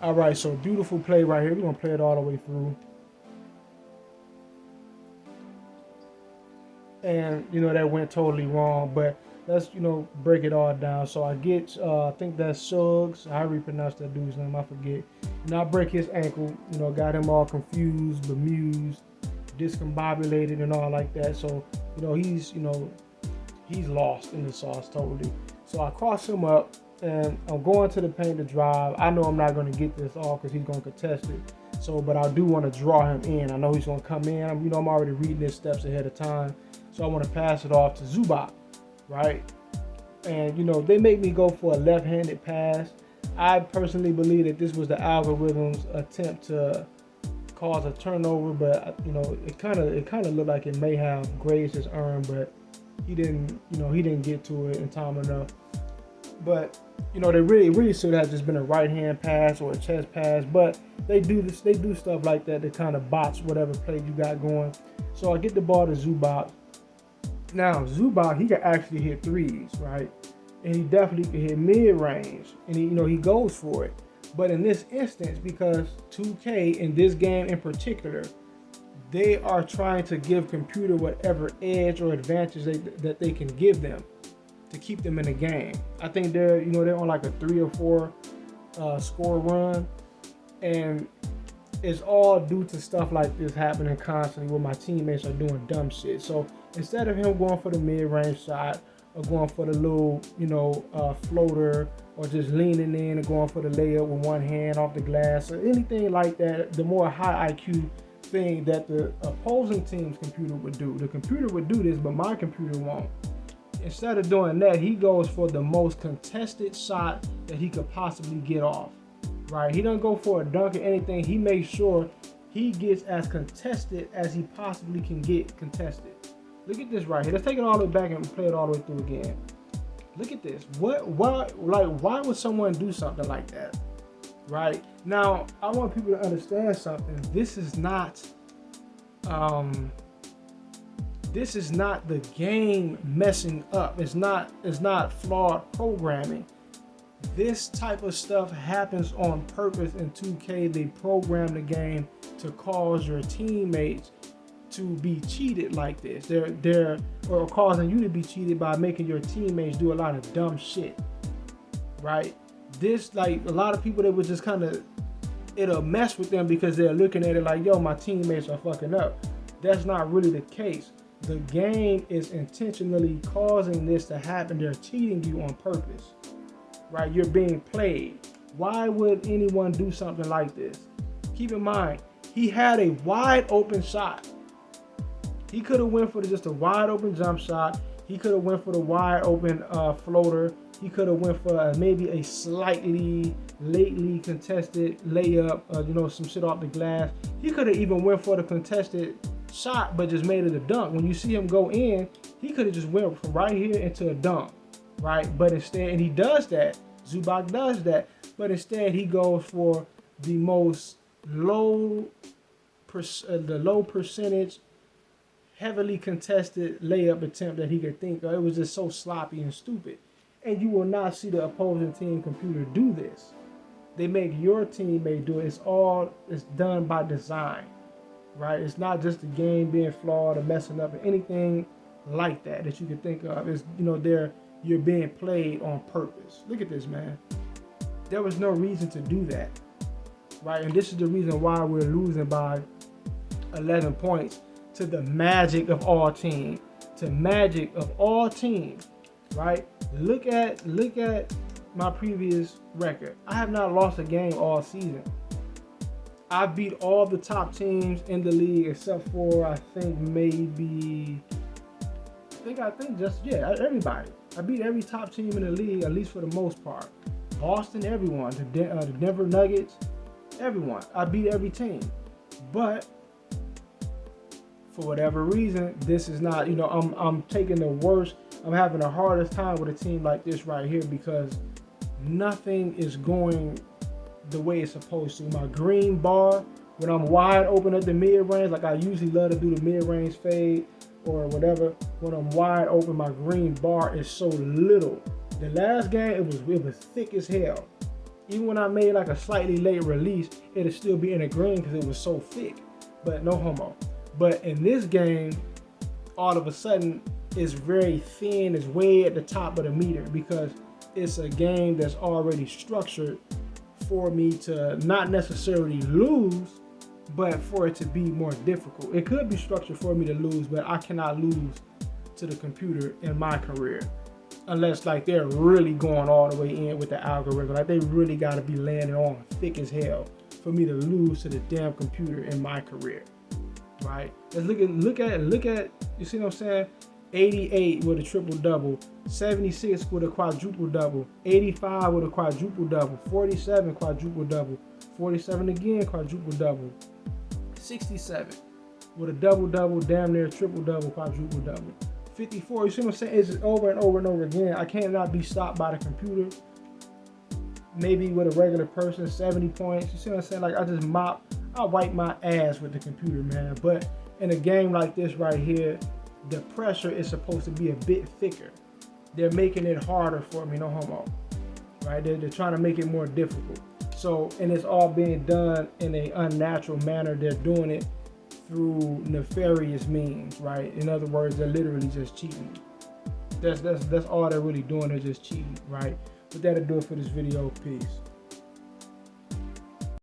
All right, so beautiful play right here. We're gonna play it all the way through, and that went totally wrong. But let's break it all down. So I get, I think that's Suggs. How do you pronounce that dude's name? I forget. And I break his ankle. Got him all confused, bemused, discombobulated, and all like that. So he's lost in the sauce totally. So I cross him up and I'm going to the paint to drive. I know I'm not going to get this off because he's going to contest it. So, but I do want to draw him in. I know he's going to come in. I'm already reading his steps ahead of time. So I want to pass it off to Zubac, right? And they make me go for a left-handed pass. I personally believe that this was the algorithm's attempt to cause a turnover, but it kind of looked like it may have grazed his arm, but he didn't get to it in time enough. But they really should have just been a right hand pass or a chest pass. But they do stuff like that to kind of botch whatever play you got going. So I get the ball to Zubac. Now Zubac, he can actually hit threes, right? And he definitely can hit mid range, and he goes for it. But in this instance, because 2K in this game in particular, they are trying to give computer whatever edge or advantage that they can give them to keep them in the game. I think they're on like a 3 or 4 score run, and it's all due to stuff like this happening constantly where my teammates are doing dumb shit. So instead of him going for the mid-range shot or going for the little floater or just leaning in and going for the layup with one hand off the glass or anything like that, the more high IQ thing that the opposing team's computer would do. The computer would do this, but my computer won't. Instead of doing that, he goes for the most contested shot that he could possibly get off, right? He doesn't go for a dunk or anything. He makes sure he gets as contested as he possibly can get contested. Look at this right here. Let's take it all the way back and play it all the way through again. Look at this. Why would someone do something like that? Right? Now, I want people to understand something. This is not the game messing up. It's not flawed programming. This type of stuff happens on purpose in 2K. They program the game to cause your teammates to be cheated like this. They're or causing you to be cheated by making your teammates do a lot of dumb shit. Right? This, like, a lot of people, that would just kind of, it'll mess with them because they're looking at it like, yo, my teammates are fucking up. That's not really the case. The game is intentionally causing this to happen. They're cheating you on purpose, right? You're being played. Why would anyone do something like this? Keep in mind, he had a wide open shot. He could have went for just a wide open jump shot. He could have went for the wide open floater. He could have went for maybe a slightly lately contested layup, some shit off the glass. He could have even went for the contested shot, but just made it a dunk. When you see him go in, he could have just went from right here into a dunk, right? But instead, and he does that. Zubac does that, but instead he goes for the most low percentage, heavily contested layup attempt that he could think of. It was just so sloppy and stupid. And you will not see the opposing team computer do this. They make your teammate do it. It's done by design, right? It's not just the game being flawed or messing up or anything like that you could think of. It's, you're being played on purpose. Look at this, man. There was no reason to do that, right? And this is the reason why we're losing by 11 points to the Magic of all teams. Right? Look at my previous record. I have not lost a game all season. I beat all the top teams in the league except for everybody. I beat every top team in the league, at least for the most part. Boston, everyone. The Denver Nuggets, everyone. I beat every team. But for whatever reason, this is not, I'm taking the worst. I'm having the hardest time with a team like this right here because nothing is going the way it's supposed to. My green bar, when I'm wide open at the mid-range, like I usually love to do the mid-range fade or whatever, when I'm wide open, my green bar is so little. The last game, it was thick as hell. Even when I made like a slightly late release, it'll still be in the green because it was so thick. But no homo. But in this game, all of a sudden, it's very thin. It's way at the top of the meter because it's a game that's already structured for me to not necessarily lose, but for it to be more difficult. It could be structured for me to lose, but I cannot lose to the computer in my career unless like they're really going all the way in with the algorithm. Like they really got to be landing on thick as hell for me to lose to the damn computer in my career, right? Let's look at you see what I'm saying? 88 with a triple double, 76 with a quadruple double, 85 with a quadruple double, 47 quadruple double, 47 again quadruple double, 67 with a double double, damn near triple double, quadruple double, 54. You see what I'm saying? It's over and over and over again. I cannot be stopped by the computer. Maybe with a regular person, 70 points. You see what I'm saying? Like I wipe my ass with the computer, man. But in a game like this right here, the pressure is supposed to be a bit thicker. They're making it harder for me, no homo, right? They're trying to make it more difficult. So, and it's all being done in an unnatural manner. They're doing it through nefarious means, right? In other words, they're literally just cheating. That's all they're really doing. They're just cheating, right? But that'll do it for this video. Peace.